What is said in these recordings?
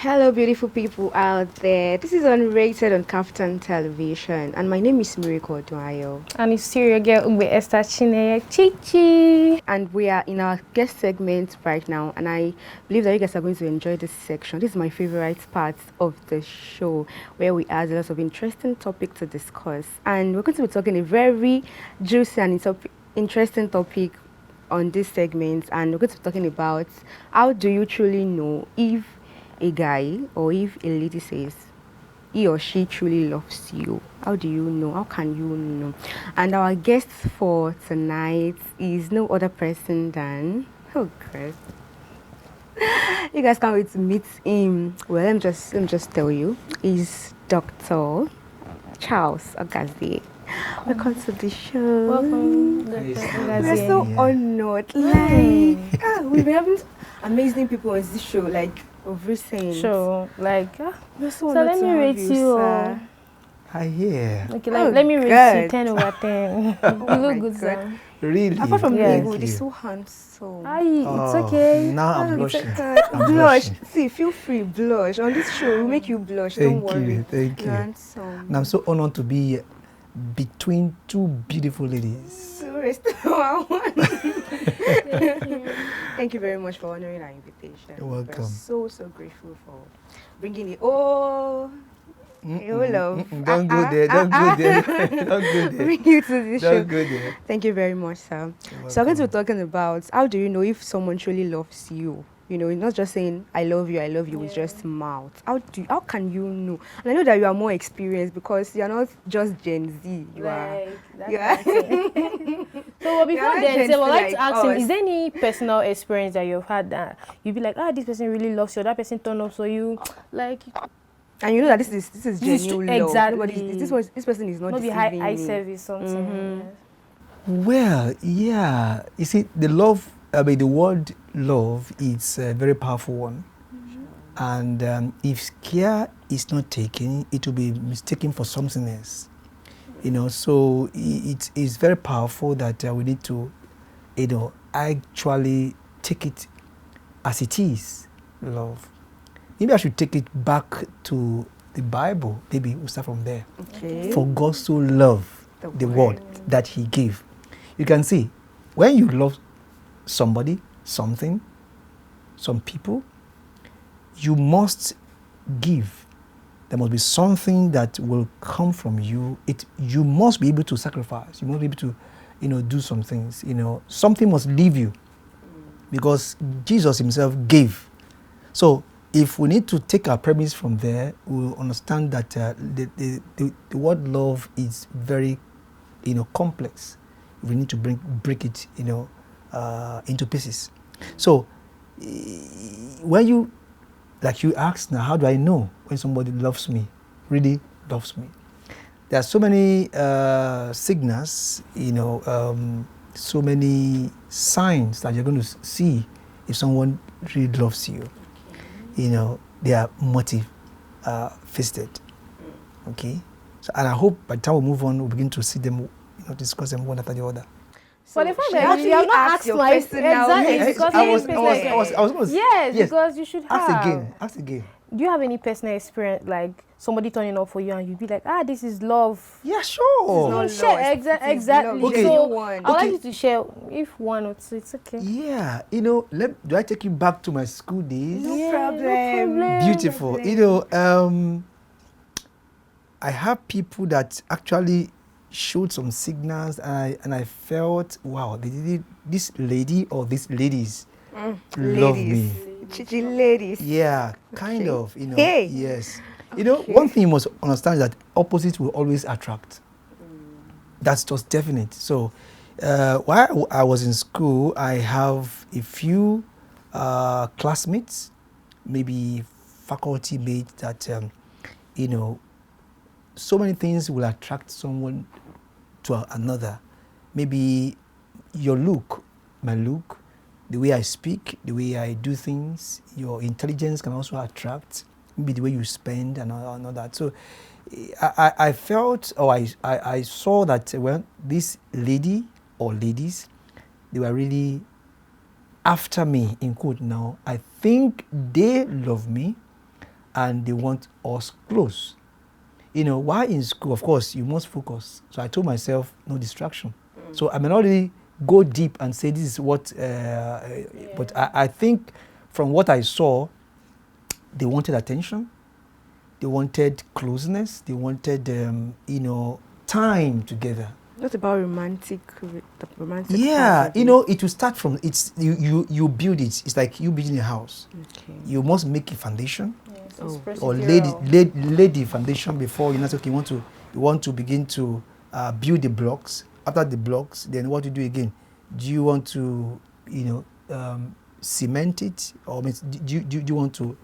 Hello, beautiful people out there. This is Unrated on KAFTAN television, and my name is Miracle and Esther. And it's serial girl Esther Chichi. And we are in our guest segment right now, and I believe that you guys are going to enjoy this section. This is my favorite part of the show, where we add lots of interesting topics to discuss. And we're going to be talking a very juicy and interesting topic on this segment, and we're going to be talking about how do you truly know if a guy or if a lady says he or she truly loves you. How do you know? How can you know? And our guest for tonight is no other person than, oh God, you guys can't wait to meet him. Well, let me just tell you, he's Dr. Charles Ogazie. Welcome to the show. Welcome, Dr. We're so honored. We've been having amazing people on this show, like of recent. Sure, like so let me rate you. Hi, here. Okay, let me rate you 10 over 10. You look good, sir. Really? Apart from being good, he's so handsome. It's okay. Now I'm blushing. Blush. See, feel free, blush. On this show, we'll make you blush. Don't worry. Thank you. Handsome. And I'm so honored to be between two beautiful ladies. Thank you very much for honoring our invitation. You're welcome. We're so grateful for bringing it. Love. Don't go there. Don't go there. Don't go there. Bring you to this show. Don't go there. Thank you very much, sir. So I'm going to be talking about how do you know if someone truly loves you? You know, not just saying I love you with just mouth. How can you know? And I know that you are more experienced because you're not just Gen Z. You are. So before then, I would like to ask him, is there any personal experience that you've had that you'd be like, this person really loves you, that person turned up for you, like? And you know that this is genuine love. Exactly. This person is not be deceiving high me. service something. Mm-hmm. Well, yeah. You see, the word love is a very powerful one. Mm-hmm. And if care is not taken, it will be mistaken for something else. You know, so it is very powerful that we need to, actually take it as it is, love. Maybe I should take it back to the Bible. Maybe we'll start from there. Okay. For God so loved the world that He gave. You can see, when you love somebody, something, some people, you must give. There must be something that will come from you. You must be able to sacrifice. You must be able to, do some things. Something must leave you, because Jesus Himself gave. So if we need to take our premise from there, we'll understand that the word love is very, complex. We need to break it, into pieces. So when you asked now, how do I know when somebody loves me, really loves me? There are so many signals, so many signs that you're going to see if someone really loves you. They are motive-fisted. Okay? So, and I hope by the time we move on, we'll begin to see them, discuss them one after the other. So the fact that you have not asked my Yes, because you should have. Ask again. Do you have any personal experience, like somebody turning up for you and you'd be like, this is love? Yeah, sure. Share exactly. Okay. So I'd like you to share, if one or two, it's okay. Yeah, do I take you back to my school days? No problem. Beautiful. I have people that actually showed some signals, and I felt, wow, this lady or these ladies love me. Chichi ladies. Yeah, kind of, Hey. Yes. One thing you must understand is that opposites will always attract. That's just definite. So while I was in school, I have a few classmates, maybe faculty mates that, so many things will attract someone to another. Maybe your look, my look, the way I speak, the way I do things, your intelligence can also attract, maybe the way you spend and all that. So I felt, or I saw that, this lady or ladies, they were really after me, in quote now. I think they love me, and they want us close. While in school, of course, you must focus. So I told myself, no distraction. So I may not really go deep and say this is what, but I think from what I saw, they wanted attention, they wanted closeness, they wanted, time together. What about romantic? Yeah, it will start from you build it. It's like you building a house. Okay. You must make a foundation, or lay the foundation before you know. Okay, you want to begin to build the blocks. After the blocks, then what do you do again? Do you want to cement it, or do you want to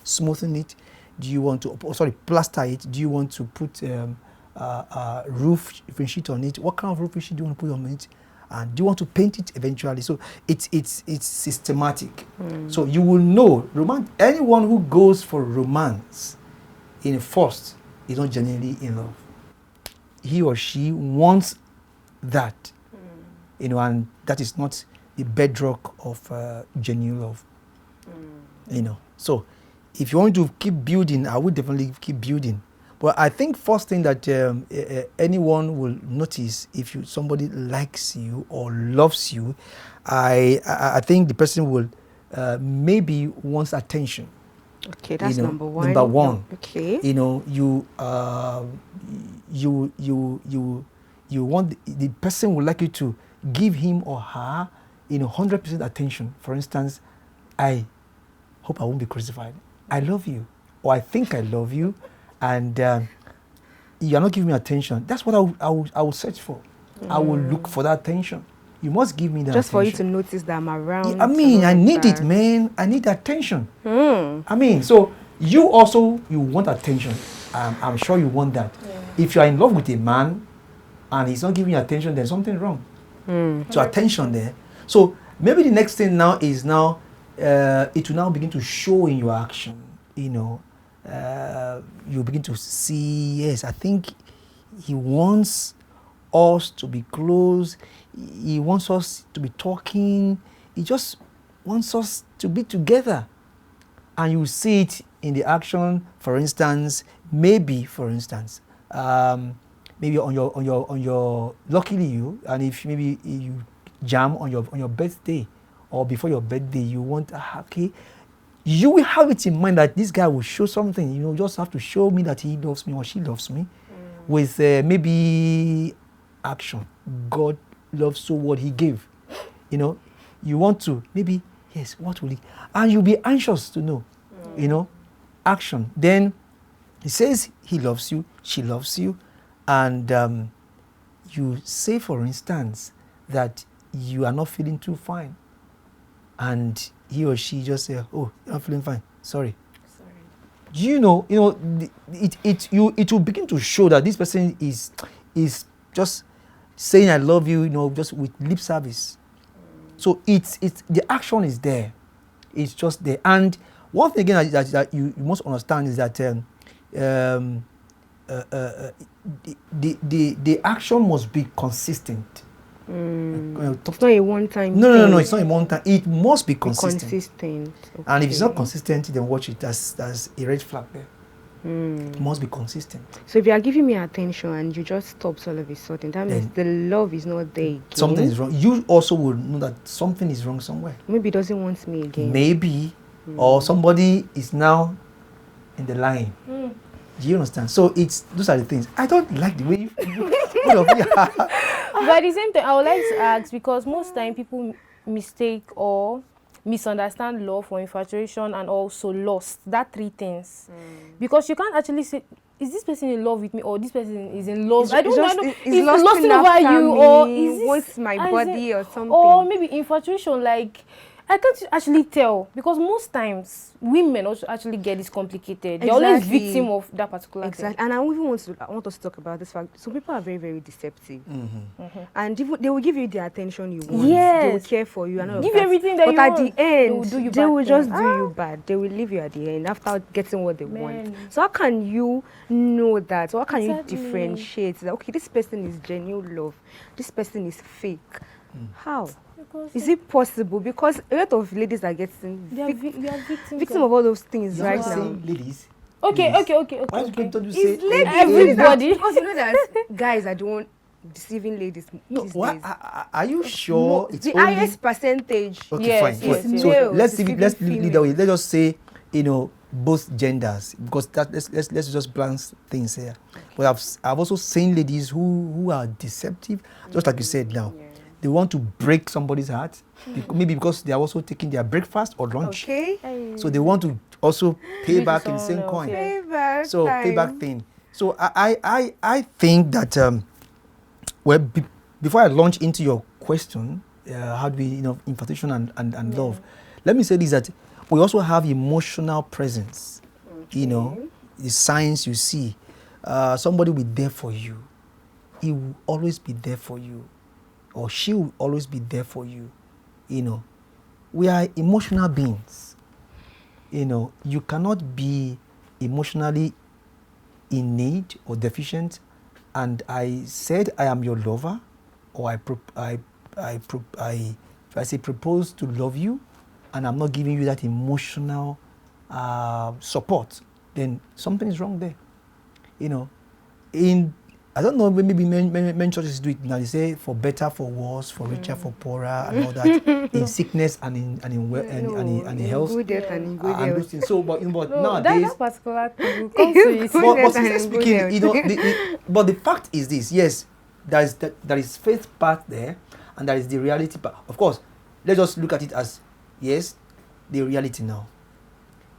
smoothen it? Do you want to plaster it? Do you want to put roofing sheet on it? What kind of roofing sheet do you want to put on it? And do you want to paint it eventually? So it's systematic. So you will know anyone who goes for romance in first is not genuinely in love. He or she wants that, and that is not the bedrock of genuine love. So if you want to keep building, I would definitely keep building. But I think first thing that anyone will notice if somebody likes you or loves you, I think the person will maybe wants attention. Okay, that's number one. Number one. Okay. You want the person would like you to give him or her 100% attention. For instance, I hope I won't be crucified. I love you, or I think I love you, and you are not giving me attention. That's what I will search for. I will look for that attention. You must give me that just attention. for you to notice that I'm around. I need it, man. I need attention. So you want attention. I'm sure you want that. Yeah. If you are in love with a man and he's not giving you attention, there's something wrong. So attention there. So maybe the next thing now is it will now begin to show in your action. You begin to see, yes, I think he wants us to be close. He wants us to be talking. He just wants us to be together. And you see it in the action. For instance, maybe on your luckily you, and if maybe you jam on your birthday or before your birthday, you want okay, you will have it in mind that this guy will show something. You just have to show me that he loves me or she loves me with maybe action. God loves so what he gave. You want to maybe, yes, what will he, and you'll be anxious to know. Action. Then he says he loves you, she loves you, and you say, for instance, that you are not feeling too fine, and he or she just say, oh, you're not feeling fine, sorry. It will begin to show that this person is just saying I love you, just with lip service. So it's the action is there. It's just there. And one thing again that you must understand is that the action must be consistent. It's not a one-time thing. No, it's not a one-time. It must be consistent. Okay. And if it's not consistent, then watch it. That's a red flag there. It must be consistent. So if you are giving me attention and you just stop all of a sudden, that means the love is not there again. Something is wrong. You also will know that something is wrong somewhere. Maybe he doesn't want me again. Maybe. Or somebody is now in the line. Do you understand? So those are the things. I don't like the way you But at the same time, I would like to ask, because most time people mistake or misunderstand love for infatuation and also lust. That three things. Because you can't actually say, is this person in love with me or this person is in love? I don't know. Is lusting over you or is this wants my body or something? Or maybe infatuation, like I can't actually tell, because most times women also actually get this complicated. They're always victim of that particular thing. And I even want us to talk about this fact. So people are very, very deceptive. And they will give you the attention you want. Yes. They will care for you. And all give of that. everything that but you at want. the end, they will just do Ah. you bad. They will leave you at the end after getting what they want. So how can you know that? So how can you differentiate that? Okay, this person is genuine love. This person is fake. How? Is it possible? Because a lot of ladies are getting victim of all those things right now. Ladies, Okay. Why don't you say It's ladies. Everybody. Because you know that guys are the one deceiving ladies No, these why, days. are you sure it's the only... highest percentage. Okay, Yes, fine. yes, fine. yes. So Male let's deceiving leave that way. Let's just say, both genders, because that let's just balance things here. But I've also seen ladies who are deceptive, just like you said now. Yeah. They want to break somebody's heart, maybe because they are also taking their breakfast or lunch. Okay. So they want to also pay Do it to back in the someone same else, coin. yeah. Payback So time. payback thing. So I think that before I launch into your question, how do we infatuation and love? Let me say this, that we also have emotional presence. Okay. The signs you see. Somebody will be there for you. He will always be there for you, or she will always be there for you. We are emotional beings. You cannot be emotionally in need or deficient, and I said I am your lover, or if I say propose to love you, and I'm not giving you that emotional support, then something is wrong there. I don't know, maybe many churches do it now. They say for better, for worse, for richer, for poorer, and all that, in sickness and in health. Good health and in good And those health. things. So, but No, nowadays, that particular thing will come to it. Good but health sincerely and good speaking, health. but the fact is this: yes, there is faith part there, and there is the reality part. Of course, let's just look at it as, yes, the reality now.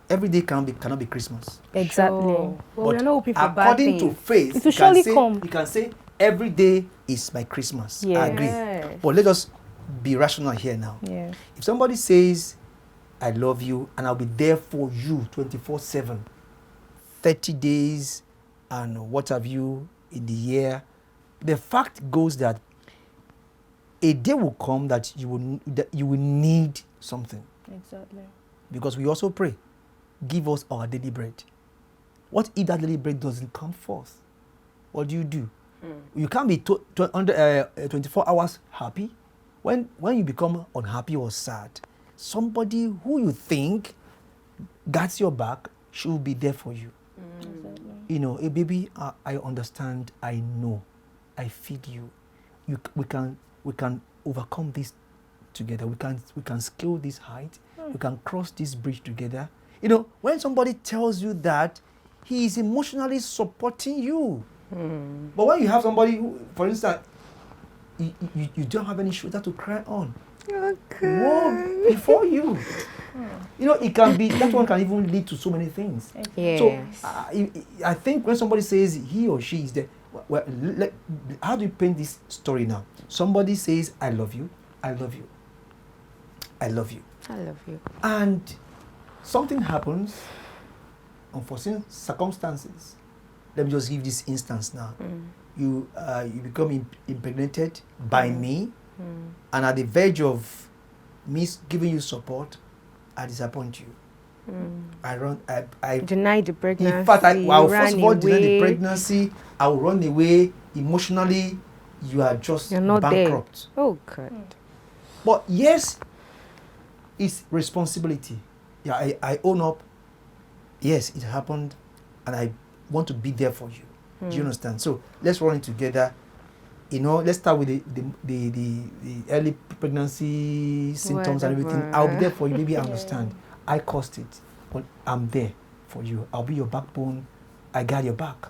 Every day cannot be Christmas. Exactly. Sure. But we're But not hoping for bad according to things. faith, It will surely come. you can say every day is my Christmas. Yes. I agree. Yes. But let us be rational here now. Yeah. If somebody says, I love you and I'll be there for you 24/7, 30 days and what have you in the year, the fact goes that a day will come that you will need something. Exactly. Because we also pray, give us our daily bread. What if that daily bread doesn't come forth? What do? You can't be 24 hours happy. When you become unhappy or sad, somebody who you think gets your back should be there for you. Exactly. Hey baby, I understand, I know, I feel you. We can overcome this together. We can scale this height. We can cross this bridge together. When somebody tells you that, he is emotionally supporting you. But when you have somebody who, for instance, you don't have any shoulder to cry on, woe before you. It can be, that one can even lead to so many things. Yes. So I think when somebody says he or she is there, well, how do you paint this story now? Somebody says, I love you, I love you, I love you. I love you. And something happens, unforeseen circumstances. Let me just give this instance now. You become impregnated by me, and at the verge of me giving you support, I disappoint you. I Deny the pregnancy. in fact, I will first of all deny the away. pregnancy. I will run away emotionally. You are just You're not bankrupt. there. Oh God. But yes, it's responsibility. Yeah, I own up. Yes, it happened, and I want to be there for you. Do you understand? So let's run it together. Let's start with the early pregnancy symptoms and everything. Whatever. I'll be there for you. Maybe I understand. I caused it, but I'm there for you. I'll be your backbone. I got your back.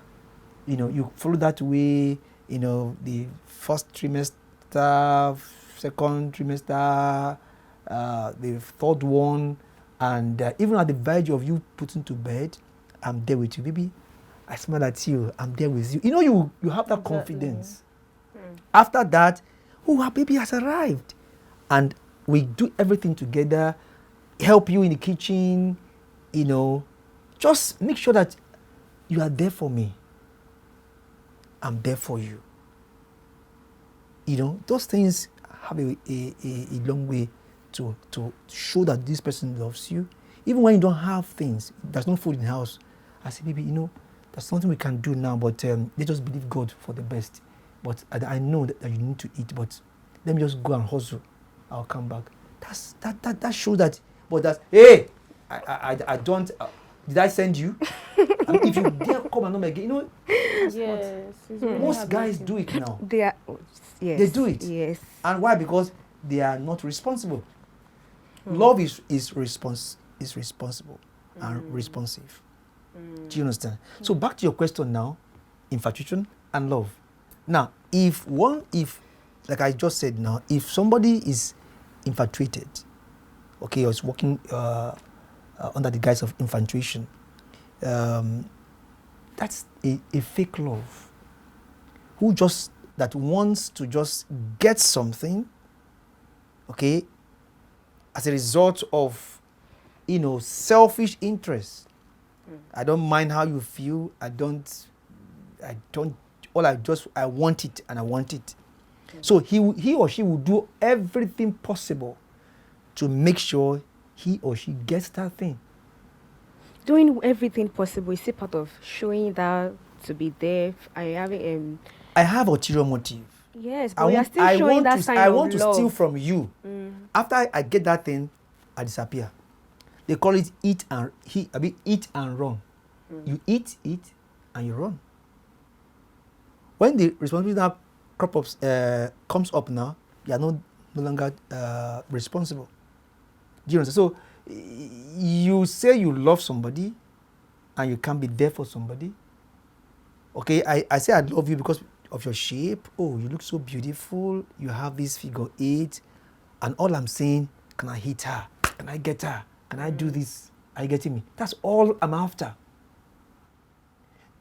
You follow that way. The first trimester, second trimester, the third one, and even at the verge of you putting to bed, I'm there with you, baby. I smile at you. I'm there with you. You have that confidence. After that, our baby has arrived, and we do everything together. Help you in the kitchen. Just make sure that you are there for me. I'm there for you. Those things have a long way to show that this person loves you. Even when you don't have things, there's no food in the house. I say, baby, there's something we can do now, but let's just believe God for the best. But I know that you need to eat, but let me just go and hustle. I'll come back. That shows that. But that's, hey, I don't. Did I send you? I mean, if you dare come and not again, you know, Yes. It's really most guys do heartbreaking. it now. They are, yes. They do it. Yes. And why? Because they are not responsible. Love is responsible and responsive. Do you understand? So back to your question now, infatuation and love. Now, if like I just said now, if somebody is infatuated, okay, or is working under the guise of infatuation, that's a fake love. Who just that wants to just get something, okay, as a result of, selfish interest. I don't mind how you feel. I don't. I want it and I want it. So he or she will do everything possible to make sure he or she gets that thing. Doing everything possible is a part of showing that to be there. I have ulterior motive. Yes, but you're still showing that sign of love. I want to steal from you. After I get that thing, I disappear. They call it eat and run. You eat, and you run. When the responsibility now comes up now, you are no longer responsible. Do you understand? So you say you love somebody and you can't be there for somebody. Okay, I say I love you because of your shape. Oh, you look so beautiful. You have this figure 8. And all I'm saying, can I hit her? Can I get her? Can I do this? Are you getting me? That's all I'm after.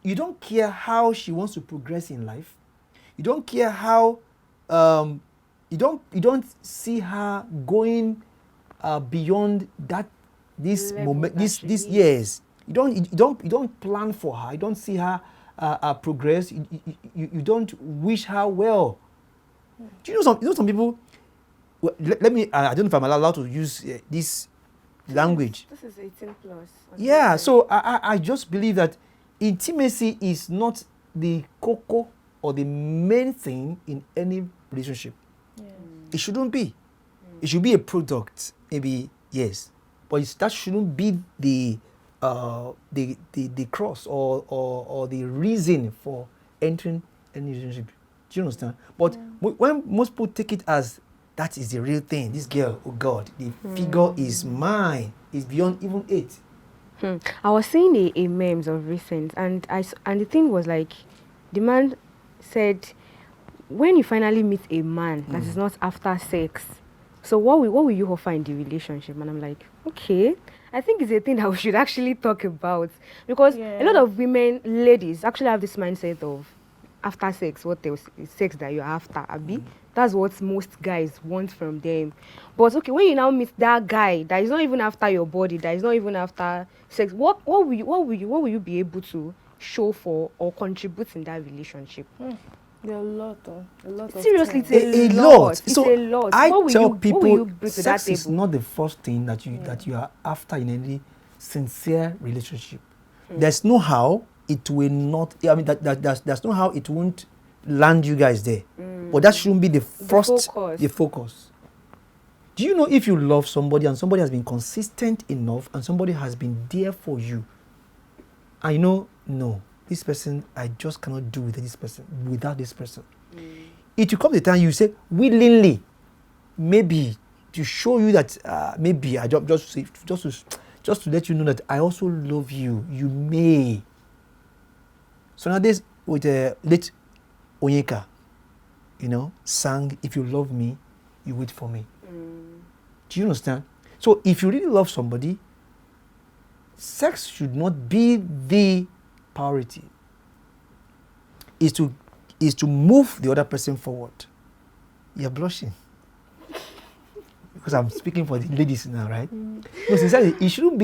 You don't care how she wants to progress in life. You don't care how you don't see her going beyond this moment. This years. You don't plan for her. You don't see her progress. You don't wish her well. Do you know some people? Well, let me. I don't know if I'm allowed to use this language. This is 18 plus. Yeah. So I just believe that intimacy is not the cocoa or the main thing in any relationship. Yeah. It shouldn't be. It should be a product, maybe, yes, but that shouldn't be the cross or the reason for entering any relationship. Do you understand? But when most people take it as that is the real thing, this girl, oh God, the figure is mine, is beyond even 8. I was seeing a memes of recent, and the thing was like, the man said, when you finally meet a man that is not after sex, so what will you offer in the relationship? And I'm like, okay, I think it's a thing that we should actually talk about, because a lot of ladies actually have this mindset of after sex, what else is sex that you're after, Abi? That's what most guys want from them. But okay, when you now meet that guy that is not even after your body, that is not even after sex, what will you be able to show for or contribute in that relationship? There are a lot of Seriously, things. it's a lot. It's So a lot. I what will tell you people, bring to sex that is table? not the first thing that you are after in any sincere relationship. There's no how it will not. I mean, there's no how it won't land you guys there. But that shouldn't be the focus. Do you know, if you love somebody and somebody has been consistent enough and somebody has been there for you, and no, this person, I just cannot do without this person. It will come the time you say willingly, maybe to show you that maybe I just to let you know that I also love you. You may. So nowadays with late Onyeka, sang, if you love me, you wait for me. Do you understand? So if you really love somebody, sex should not be the priority. Is to move the other person forward. You're blushing. Because I'm speaking for the ladies now, right? No, sincerely, it shouldn't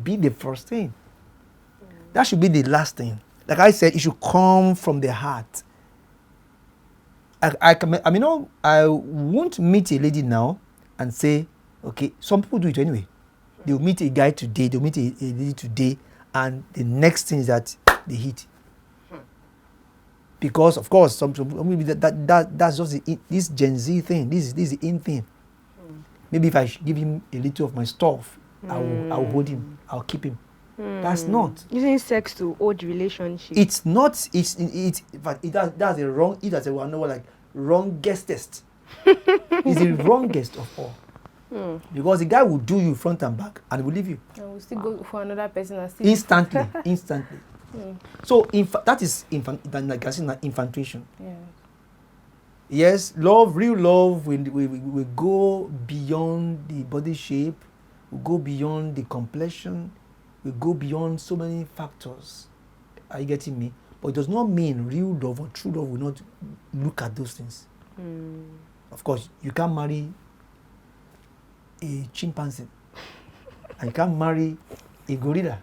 be the first thing. That should be the last thing. Like I said, it should come from the heart. I won't meet a lady now and say, okay, some people do it anyway. They'll meet a guy today, they'll meet a lady today, and the next thing is that they hit. Because of course, maybe that's just this Gen Z thing. This is the in thing. Maybe if I give him a little of my stuff, I will hold him. I'll keep him. That's not. Using sex to hold relationship. It's not. In fact, that's a wrong. It has a like wrongest test. It's the wrongest of all. Because the guy will do you front and back and will leave you. And we'll still go for another person and still Instantly. So that is infatuation. Yeah. Yes, love, real love will go beyond the body shape, will go beyond the complexion, will go beyond so many factors. Are you getting me? But it does not mean real love or true love will not look at those things. Of course, you can't marry a chimpanzee and you can't marry a gorilla.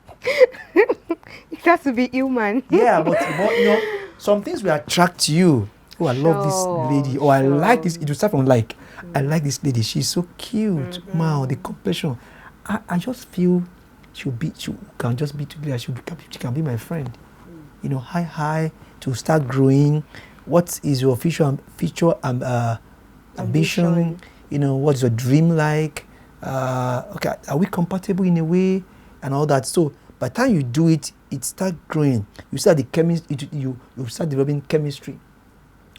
It has to be human. Yeah, but you know, some things will attract you. Oh, I love this lady. Oh, I like this. It will start from like, I like this lady. She's so cute. Wow, the complexion. I just feel she can just be together. She can be my friend. You know, hi, to start growing. What is your future ambition? You know, what's your dream like? Okay, are we compatible in a way and all that? So by the time you do it, it starts growing. You start you start developing chemistry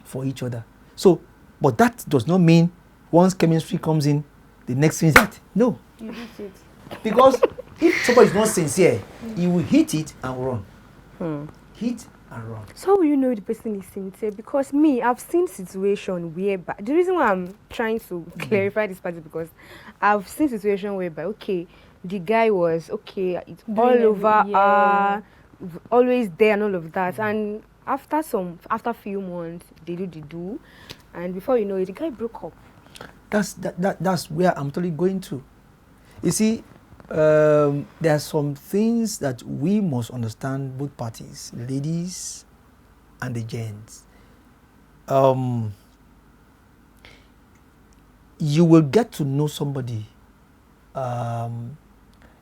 for each other. So, but that does not mean once chemistry comes in, the next thing is that no. You hit it. Because if somebody is not sincere, he will hit it and run. Hit and run. So how will you know the person is sincere? Because me, I've seen situations whereby the reason why I'm trying to clarify this part is because I've seen situations whereby the guy was it's all over always there and all of that, and after few months they do, and before you know it, the guy broke up. That's where I'm totally going to. You see, there are some things that we must understand, both parties, ladies and the gents. You will get to know somebody.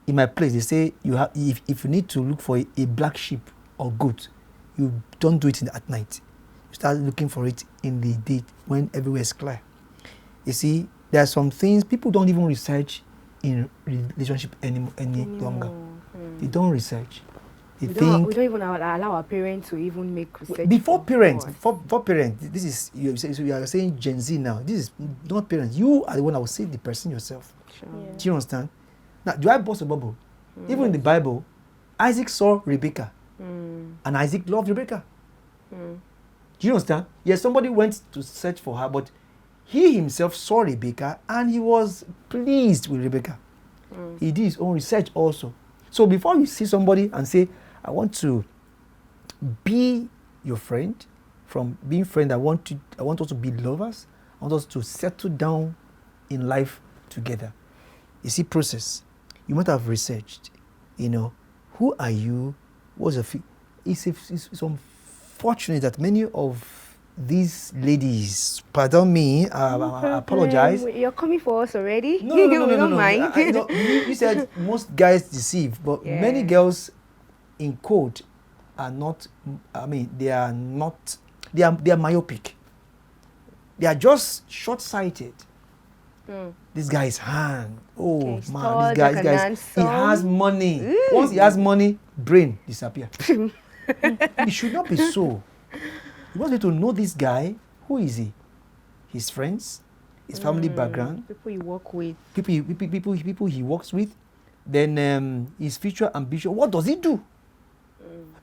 In my place, they say if you need to look for a black sheep or goat, you don't do it at night. You start looking for it in the day when everywhere is clear. You see, there are some things people don't even research in relationship any longer. They don't research. We don't even allow our parents to even make research. Before parents, this is you are saying Gen Z now. This is not parents. You are the one that will see the person yourself. Sure. Yeah. Do you understand? Now, do I burst a bubble? Even in the Bible, Isaac saw Rebecca, and Isaac loved Rebecca. Do you understand? Yes, somebody went to search for her, but he himself saw Rebecca and he was pleased with Rebecca. He did his own research also. So before you see somebody and say, I want to be your friend, from being friend, I want us to be lovers, I want us to settle down in life together. You see, process. You might have researched, who are you? What's your it's unfortunate that many of these ladies, pardon me, I apologize. You're coming for us already? No. We don't mind. You said most guys deceive, but many girls, in quote, are not. They are not. They are myopic. They are just short-sighted. This guy is hand. Oh man, this guy he has money. Once he has money, brain disappear. It should not be so. You want me to know this guy. Who is he? His friends, his family background, people he work with, people he works with. Then his future ambition. What does he do?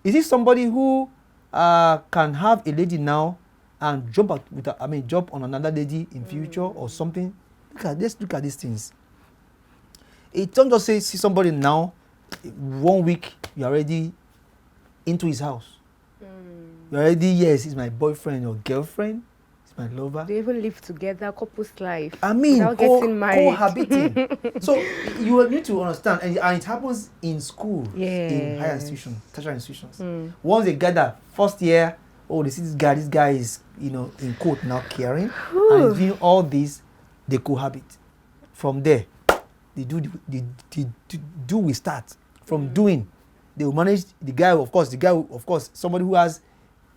Is he somebody who can have a lady now and jump on another lady in future or something? Let's look at these things. It don't just see somebody now, 1 week you're already into his house. You're already, yes, he's my boyfriend or girlfriend, he's my lover. They even live together, couple's life. Without getting married. Cohabiting. So you need to understand, and it happens in school, in higher institutions, tertiary institutions. Once they gather, first year, they see this guy is, in quote, now caring, and doing all this, they cohabit. From there, we start. From doing, they will manage the guy, of course, somebody who has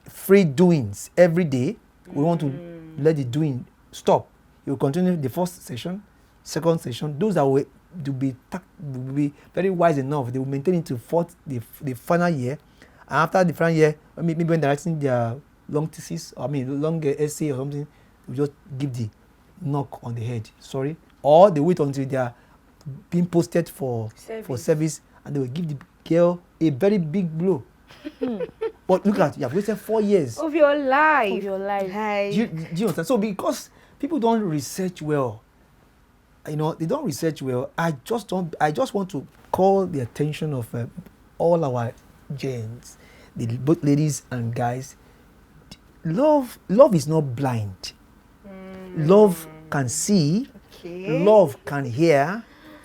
free doings every day. We want to let the doing stop. You will continue the first session, second session. Those that will will be very wise enough. They will maintain it to the final year. And after the final year, maybe when they're writing their long thesis, long essay or something, we just give the knock on the head. Sorry. Or they wait until they are being posted for service, and they will give the girl a very big blow. But look at, you have wasted 4 years of your life. Do you understand? So because people don't research well, they don't research well. I just want to call the attention of all our gents, both ladies and guys. Love is not blind. Love can see. Okay. Love can hear.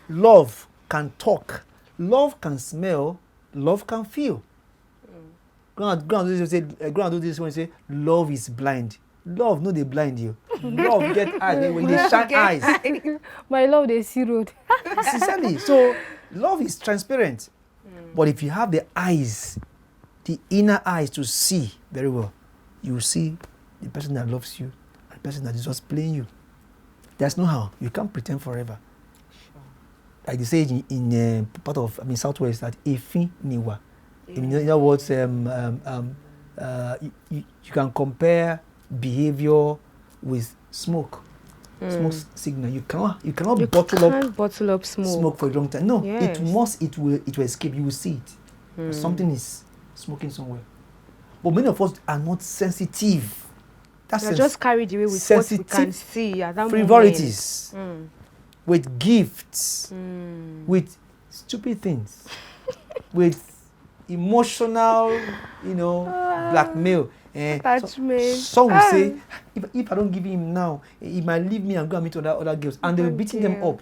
Love can talk. Love can smell. Love can feel. Ground do this when you say love is blind. Love, no, they blind you. Love get eyes when they shine eyes. My love, they see road. Sincerely. So love is transparent. But if you have the eyes, the inner eyes to see very well, you will see the person that loves you and the person that is just playing you. There's no how. You can't pretend forever. Sure. Like they say in part of Southwest that Efi Niwa. In other words, you can compare behavior with smoke. Smoke signal. You cannot bottle up smoke for a long time. No, yes. It will escape. You will see it. Something is smoking somewhere. But many of us are not sensitive. You're just carried away with what we can see at that frivolities, with gifts, with stupid things, with emotional, blackmail. Some will say, if I don't give him now, he might leave me and go and meet other girls, and they'll be beating them up.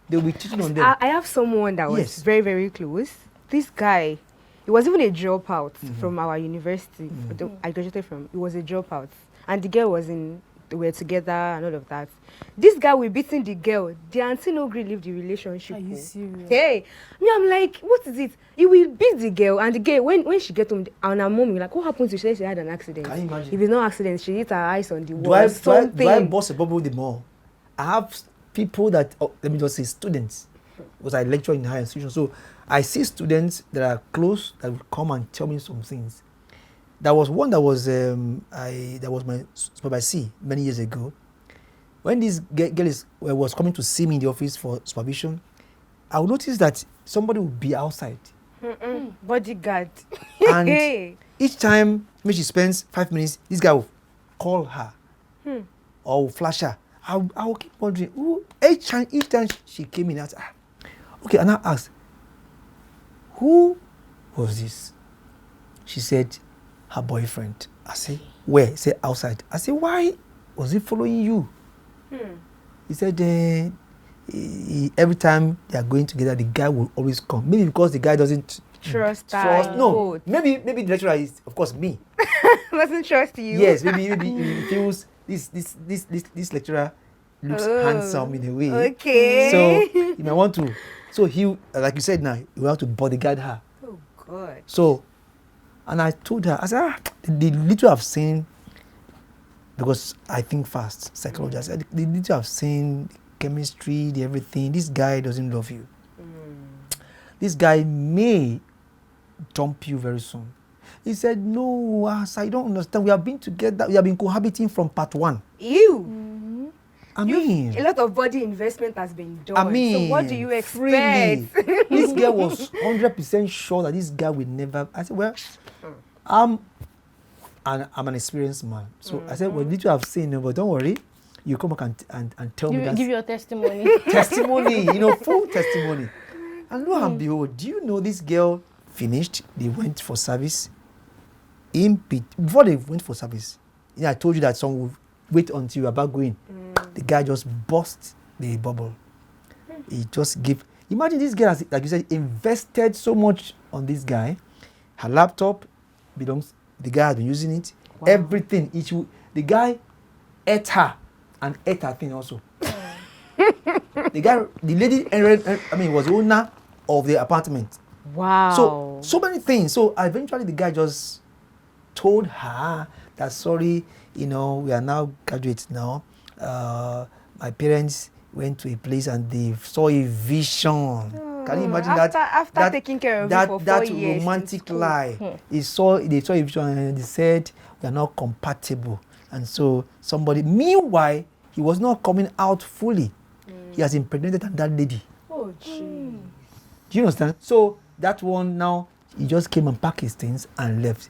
They'll be cheating on them. I have someone that was very, very close. This guy, he was even a dropout from our university. I graduated from. He was a dropout, and the girl they were together and all of that. This guy will beating the girl. The auntie no agree leave the relationship. Are you serious? Hey, I'm like, what is it? He will beat the girl, and the girl when she get home, and her mom will like, what happened to she? She had an accident. Can you imagine? If it's no accident, she hit her eyes on the wall. Do I bust a bubble the more? I have people that let me just say students, because I lecture in higher institutions. So I see students that are close that will come and tell me some things. There was one that was my supervisor many years ago. When this girl was coming to see me in the office for supervision, I would notice that somebody would be outside. Bodyguard. And each time when she spends 5 minutes, this guy will call her or will flash her. I will keep wondering, each time she came in, I said, okay, and I asked, who was this? She said, her boyfriend. I said, where? He said, outside. I said, why was he following you? He said, every time they are going together, the guy will always come. Maybe because the guy doesn't trust. No, maybe the lecturer is, of course, me. Doesn't trust you. Yes, maybe he feels this lecturer looks handsome in a way. Okay. So you might want to. So he, like you said now, you will have to bodyguard her. Oh God. So, and I told her, I said, the little I've seen, because I think fast, psychology, I said, the little I've seen, the chemistry, the everything, this guy doesn't love you. This guy may dump you very soon. He said, no, I don't understand. We have been together, we have been cohabiting from part 1. You? I mean, a lot of body investment has been done. I mean, so what do you expect? This girl was 100% sure that this guy will never. I said, well, I'm an experienced man. So I said, well, little I've seen, but don't worry. You come back and tell me that. Give your testimony. Testimony, full testimony. And lo and behold, do you know this girl finished? They went for service. Before they went for service, I told you that some would wait until you're about going. The guy just burst the bubble. He just gave. Imagine this girl, like you said, invested so much on this guy. Her laptop belongs. The guy has been using it. Wow. Everything. The guy ate her and ate her thing also. The lady, was the owner of the apartment. Wow. So many things. So eventually the guy just told her that, sorry, we are now graduates now. My parents, went to a place and they saw a vision. Can you imagine after taking care of you for 4 years romantic lie? They saw a vision and they said we are not compatible. And so meanwhile, he was not coming out fully. He has impregnated that lady. Oh, jeez. Do you understand? So that one now, he just came and packed his things and left.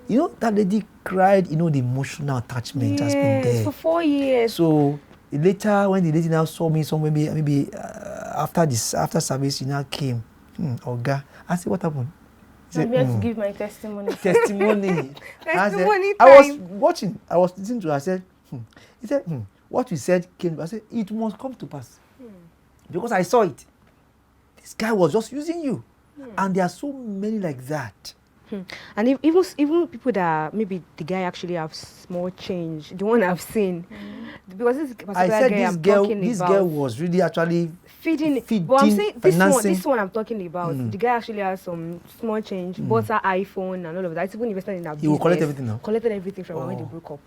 You know, that lady cried, the emotional attachment has been there. For 4 years. So later, when the lady now saw me somewhere, maybe after service, she now came. Oga, I said, what happened? I'm here to give my testimony. Testimony. Testimony I was watching. I was listening to her. I said, He said, what you said came. I said, it must come to pass. Because I saw it. This guy was just using you. And there are so many like that. And even people that maybe the guy actually have small change, the one I've seen, because this particular this girl was really actually feeding. But I'm saying this one I'm talking about. The guy actually has some small change, bought her iPhone and all of that. Even invested in her business. He will collect everything now. Collected everything from her when they broke up.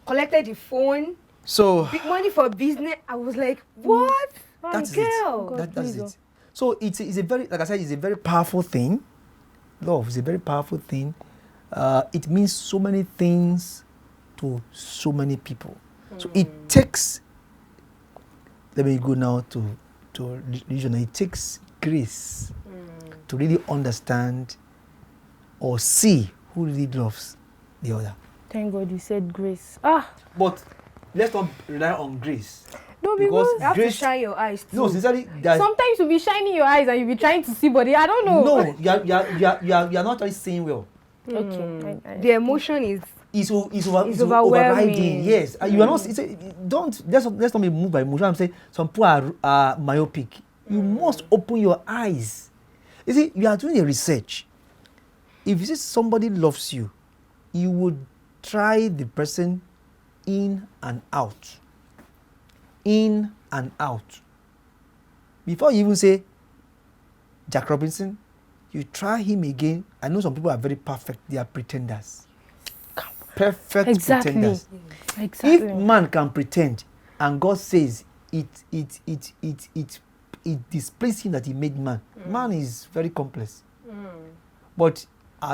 Collected the phone. So big money for business. I was like, what? That's girl. it. That's it. So it's a very, like I said, it's a very powerful thing. Love is a very powerful thing. It means so many things to so many people. So it takes, let me go now to religion. It takes grace to really understand or see who really loves the other. Thank God you said grace. But let's not rely on grace. No, because you have to shine your eyes too. No, sincerely, sometimes you'll be shining your eyes and you'll be trying to see, but I don't know. No, you're not really seeing well. Okay. The emotion is overriding. Yes, you are not. Let's not be moved by emotion. I'm saying some people are myopic. You must open your eyes. You see, you are doing a research. If you see somebody loves you, you would try the person in and out. In and out. Before you even say Jack Robinson, you try him again. I know some people are very perfect. They are pretenders. Perfect pretenders. Exactly. If man can pretend and God says it displeased him that he made man. Man is very complex. But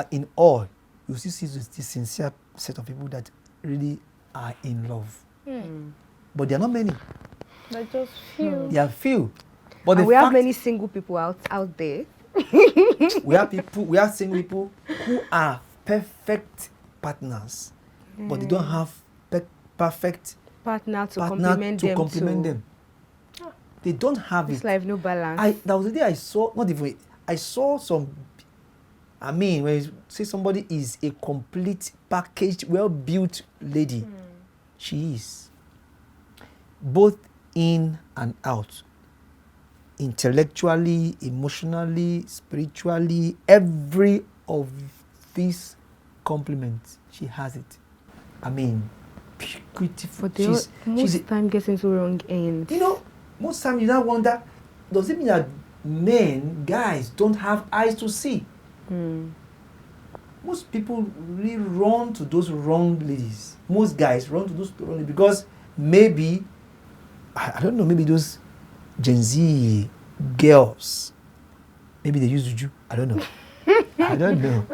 in all, you see this sincere set of people that really are in love. But there are not many. They're just few. There are few. But we have many single people out there. we have single people who are perfect partners, but they don't have perfect partner to complement them. They don't have this it. Life no balance. That was the day I saw some. I mean, when you say somebody is a complete packaged, well-built lady, she is. Both in and out. Intellectually, emotionally, spiritually, every of these compliments, she has it. I mean, beautiful. But most time gets into wrong ends. You know, most time you now wonder, does it mean that guys don't have eyes to see? Most people really run to those wrong ladies. Most guys run to those wrong ladies because maybe, I don't know, maybe those Gen Z girls, maybe they use juju. I don't know. I don't know.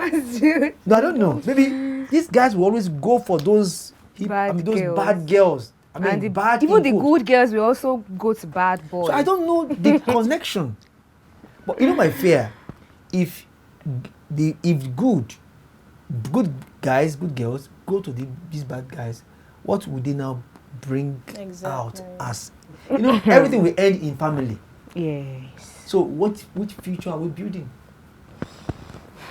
No, I don't know. Maybe these guys will always go for those bad girls. I mean, even the good girls will also go to bad boys. So I don't know the connection. But you know my fear, if good guys, good girls go to these bad guys, what would they now bring out as? You know, everything will end in family. Yes. So which future are we building?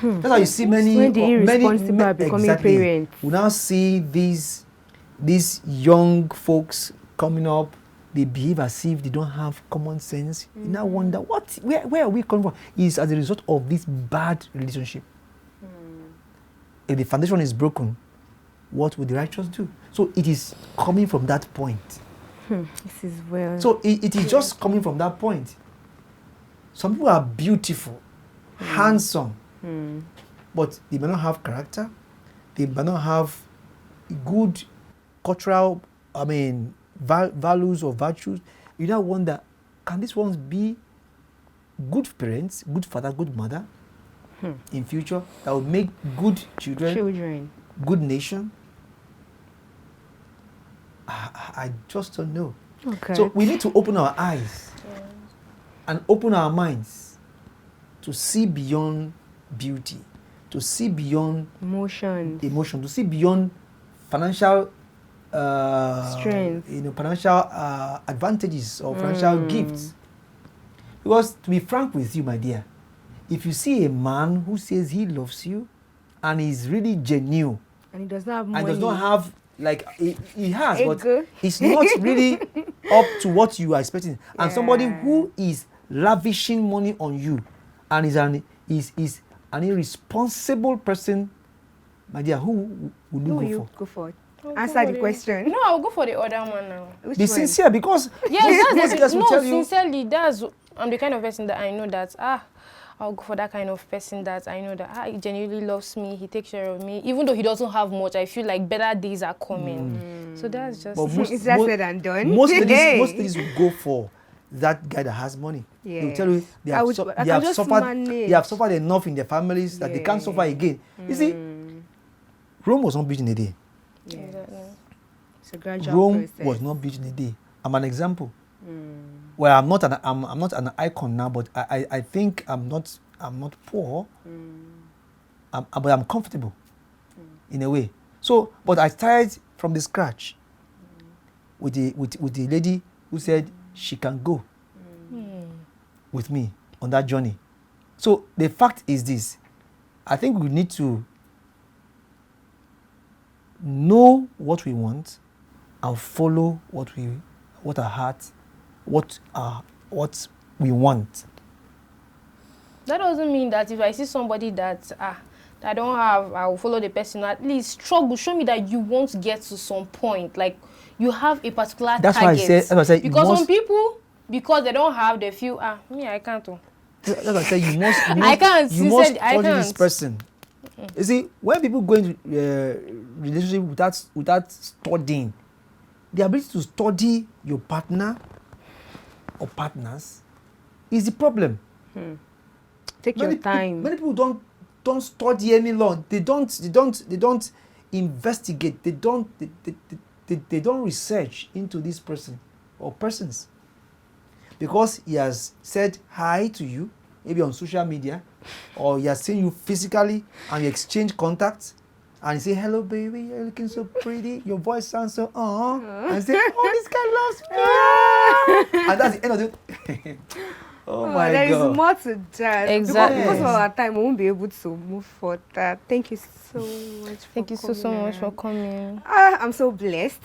That's how you see many irresponsible are becoming parents. We now see these young folks coming up. They behave as if they don't have common sense. You now wonder where are we coming from? It's as a result of this bad relationship. If the foundation is broken, what would the righteous do? So it is coming from that point. This is well. So it is just coming from that point. Some people are beautiful, handsome, but they may not have character. They may not have good cultural, values or virtues. you now wonder, can these ones be good parents, good father, good mother in future that will make good children, good nation? I just don't know. Okay. So we need to open our eyes and open our minds to see beyond beauty, to see beyond emotion, to see beyond financial strength, financial advantages or financial gifts. Because to be frank with you, my dear, if you see a man who says he loves you and is really genuine and he does not have money, and does not have, like, he has, but it's not really up to what you are expecting, and somebody who is lavishing money on you and is an irresponsible person, my dear, who will you go for? Answer the question. No, I'll go for the other one now. Be sincere, because sincerely, I'm the kind of person that I know that I'll go for that kind of person that I know that he genuinely loves me, he takes care of me. Even though he doesn't have much, I feel like better days are coming. So that's just... It's just said and done. Most ladies will go for that guy that has money. Yes. They'll tell you they have suffered enough in their families that they can't suffer again. You see, Rome was not built in a day. Yes. It's a gradual Rome process. was not built in a day. I'm an example. Well, I'm not an icon now, but I think I'm not poor. But I'm comfortable in a way. So, but I started from the scratch with the lady who said she can go with me on that journey. So the fact is this: I think we need to know what we want and follow what our heart, what we want. That doesn't mean that if I see somebody that I don't have, I will follow the person. At least struggle. Show me that you want to get to some point. Like you have a particular that's target. That's why I said because some people, because they don't have, they feel me, I can't. That's why I said you must. I can't. You must study this person. You see, when people go into relationship without studying, the ability to study your partner or partners is the problem. Take your time. Many people don't study any law. They don't investigate. They don't research into this person or persons, because he has said hi to you, maybe on social media, or he has seen you physically and you exchange contacts, and you say, hello baby, you're looking so pretty, your voice sounds so and you say, oh, this guy loves me. And that's the end of it. Oh my God. There is more to that. Exactly. Because of our time, we won't be able to move for that. Thank you so much for Thank you so much for coming. I'm so blessed.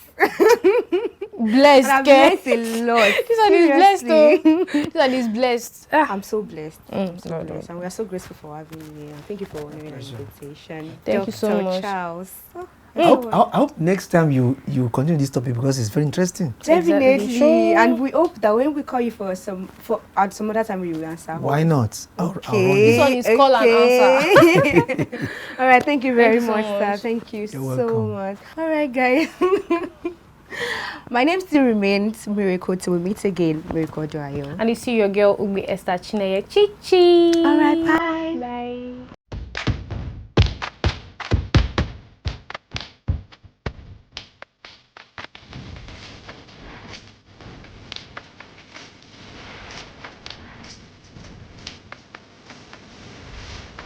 Blessed, I've learned a lot. This one is blessed, though. This one is blessed. I'm so blessed. So blessed. And we are so grateful for having me. And thank you for honoring the invitation. Thank you so much. Charles. I hope next time you continue this topic, because it's very interesting. Definitely. Exactly. Sure. And we hope that when we call you at some other time, you will answer. Why not? Okay. This one is call and answer. All right. Thank you very Thank you much, so sir. much. Thank you You're so welcome. much. All right, guys. My name still remains Miracle. Till we meet again, Miracle Joayo. And you see your girl, Esther Chineye. Chichi. All right. Bye. Bye.